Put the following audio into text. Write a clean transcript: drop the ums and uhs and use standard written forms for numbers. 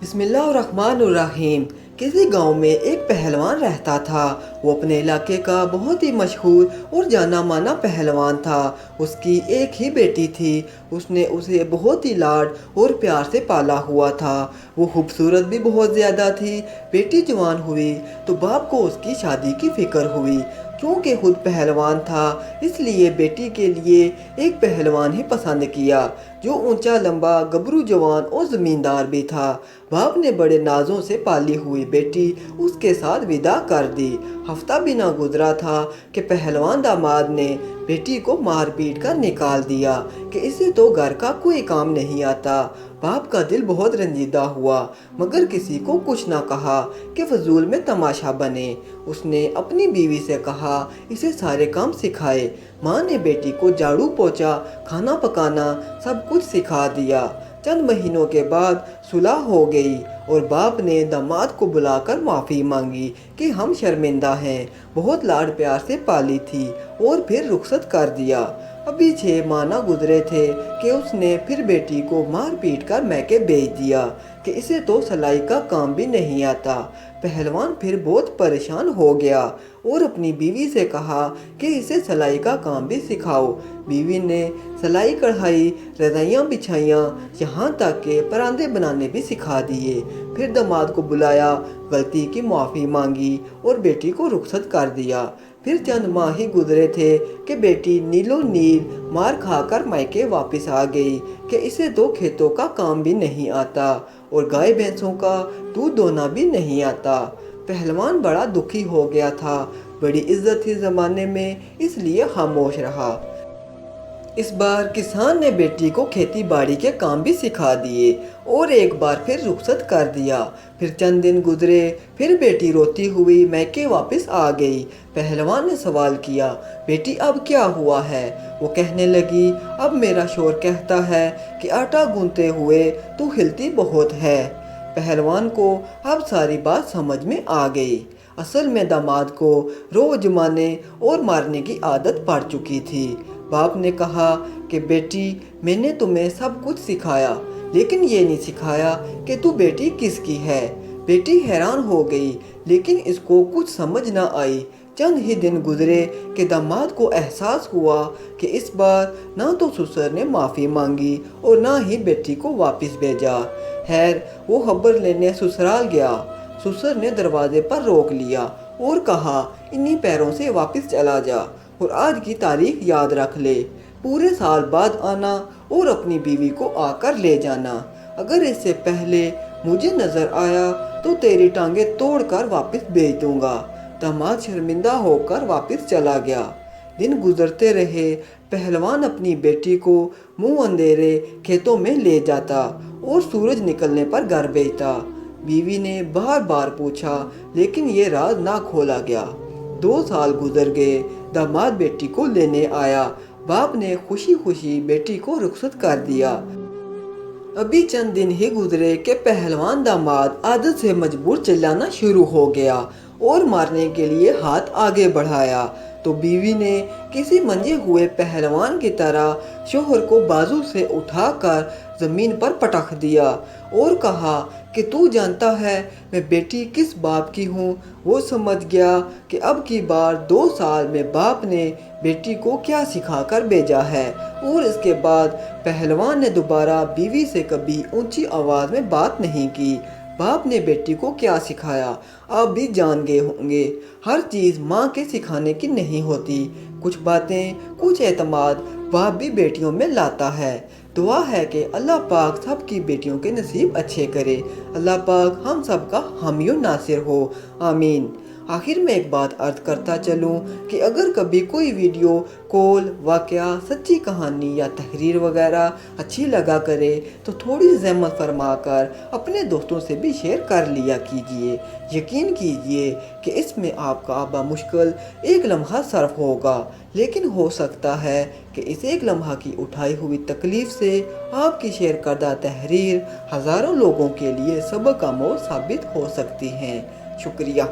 بسم اللہ الرحمن الرحیم۔ کسی گاؤں میں ایک پہلوان رہتا تھا۔ وہ اپنے علاقے کا بہت ہی مشہور اور جانا مانا پہلوان تھا۔ اس کی ایک ہی بیٹی تھی۔ اس نے اسے بہت ہی لاڈ اور پیار سے پالا ہوا تھا۔ وہ خوبصورت بھی بہت زیادہ تھی۔ بیٹی جوان ہوئی تو باپ کو اس کی شادی کی فکر ہوئی۔ چونکہ خود پہلوان تھا اس لیے بیٹی کے لیے ایک پہلوان ہی پسند کیا جو اونچا لمبا گبرو جوان اور زمیندار بھی تھا۔ باپ نے بڑے نازوں سے پالی ہوئی بیٹی اس کے ساتھ ودا کر دی۔ ہفتہ بھی نہ گزرا تھا کہ پہلوان داماد نے بیٹی کو مار پیٹ کر نکال دیا کہ اسے تو گھر کا کوئی کام نہیں آتا۔ باپ کا دل بہت رنجیدہ ہوا مگر کسی کو کچھ نہ کہا کہ فضول میں تماشا بنے۔ اس نے اپنی بیوی سے کہا اسے سارے کام سکھائے۔ ماں نے بیٹی کو جھاڑو پوچھا، کھانا پکانا سب کچھ سکھا دیا۔ چند مہینوں کے بعد صلح ہو گئی اور باپ نے داماد کو بلا کر معافی مانگی کہ ہم شرمندہ ہیں، بہت لاڈ پیار سے پالی تھی، اور پھر رخصت کر دیا۔ ابھی 6 ماہ نہ گزرے تھے کہ اس نے پھر بیٹی کو مار پیٹ کر میکے بھیج دیا کہ اسے تو سلائی کا کام بھی نہیں آتا۔ پہلوان پھر بہت پریشان ہو گیا اور اپنی بیوی سے کہا کہ اسے سلائی کا کام بھی سکھاؤ۔ بیوی نے سلائی کڑھائی، رضائیاں بچھائیاں، یہاں تک کہ پراندے بنانے بھی سکھا دیے۔ پھر داماد کو بلایا، غلطی کی معافی مانگی اور بیٹی کو رخصت کر دیا۔ پھر چند ماہ ہی گزرے تھے کہ بیٹی نیلو نیل مار کھا کر میکے واپس آ گئی کہ اسے تو کھیتوں کا کام بھی نہیں آتا اور گائے بھینسوں کا دودھ دونا بھی نہیں آتا۔ پہلوان بڑا دکھی ہو گیا تھا۔ بڑی عزت تھی زمانے میں اس لیے خاموش رہا۔ اس بار کسان نے بیٹی کو کھیتی باڑی کے کام بھی سکھا دیے اور ایک بار پھر رخصت کر دیا۔ پھر چند دن گزرے، پھر بیٹی روتی ہوئی میکے واپس آ گئی۔ پہلوان نے سوال کیا بیٹی اب کیا ہوا ہے؟ وہ کہنے لگی اب میرا شوہر کہتا ہے کہ آٹا گوندتے ہوئے تو ہلتی بہت ہے۔ پہلوان کو اب ساری بات سمجھ میں آ گئی۔ اصل میں داماد کو روز جمانے اور مارنے کی عادت پڑ چکی تھی۔ باپ نے کہا کہ بیٹی میں نے تمہیں سب کچھ سکھایا لیکن یہ نہیں سکھایا کہ تو بیٹی کس کی ہے۔ بیٹی حیران ہو گئی لیکن اس کو کچھ سمجھ نہ آئی۔ چند ہی دن گزرے کہ داماد کو احساس ہوا کہ اس بار نہ تو سسر نے معافی مانگی اور نہ ہی بیٹی کو واپس بھیجا۔ خیر وہ خبر لینے سسرال گیا۔ سسر نے دروازے پر روک لیا اور کہا انہی پیروں سے واپس چلا جا اور آج کی تاریخ یاد رکھ لے، پورے سال بعد آنا اور اپنی بیوی کو آ کر لے جانا۔ اگر اس سے پہلے مجھے نظر آیا تو تیری ٹانگیں توڑ کر واپس بھیج دوں گا۔ داماد شرمندہ ہو کر واپس چلا گیا۔ دن گزرتے رہے، پہلوان اپنی بیٹی کو منہ اندھیرے کھیتوں میں لے جاتا اور سورج نکلنے پر گھر بھیجتا۔ بیوی نے بار بار پوچھا لیکن یہ راز نہ کھولا گیا۔ 2 سال گزر گئے، داماد بیٹی کو لینے آیا۔ باپ نے خوشی خوشی بیٹی کو رخصت کر دیا۔ ابھی چند دن ہی گزرے کہ پہلوان داماد عادت سے مجبور چلانا شروع ہو گیا اور مارنے کے لیے ہاتھ آگے بڑھایا تو بیوی نے کسی منجے ہوئے پہلوان کی طرح شوہر کو بازو سے اٹھا کر زمین پر پٹخ دیا اور کہا کہ تو جانتا ہے میں بیٹی کس باپ کی ہوں؟ وہ سمجھ گیا کہ اب کی بار 2 سال میں باپ نے بیٹی کو کیا سکھا کر بھیجا ہے، اور اس کے بعد پہلوان نے دوبارہ بیوی سے کبھی اونچی آواز میں بات نہیں کی۔ باپ نے بیٹی کو کیا سکھایا آپ بھی جان گئے ہوں گے۔ ہر چیز ماں کے سکھانے کی نہیں ہوتی، کچھ باتیں، کچھ اعتماد باپ بھی بیٹیوں میں لاتا ہے۔ دعا ہے کہ اللہ پاک سب کی بیٹیوں کے نصیب اچھے کرے۔ اللہ پاک ہم سب کا حامی و ناصر ہو، آمین۔ آخر میں ایک بات عرض کرتا چلوں کہ اگر کبھی کوئی ویڈیو، کال، واقعہ، سچی کہانی یا تحریر وغیرہ اچھی لگا کرے تو تھوڑی زحمت فرما کر اپنے دوستوں سے بھی شیئر کر لیا کیجیے۔ یقین کیجیے کہ اس میں آپ کا بمشکل 1 لمحہ صرف ہوگا، لیکن ہو سکتا ہے کہ اس 1 لمحہ کی اٹھائی ہوئی تکلیف سے آپ کی شیئر کردہ تحریر ہزاروں لوگوں کے لیے سبق آموز ثابت ہو سکتی ہیں۔ شکریہ۔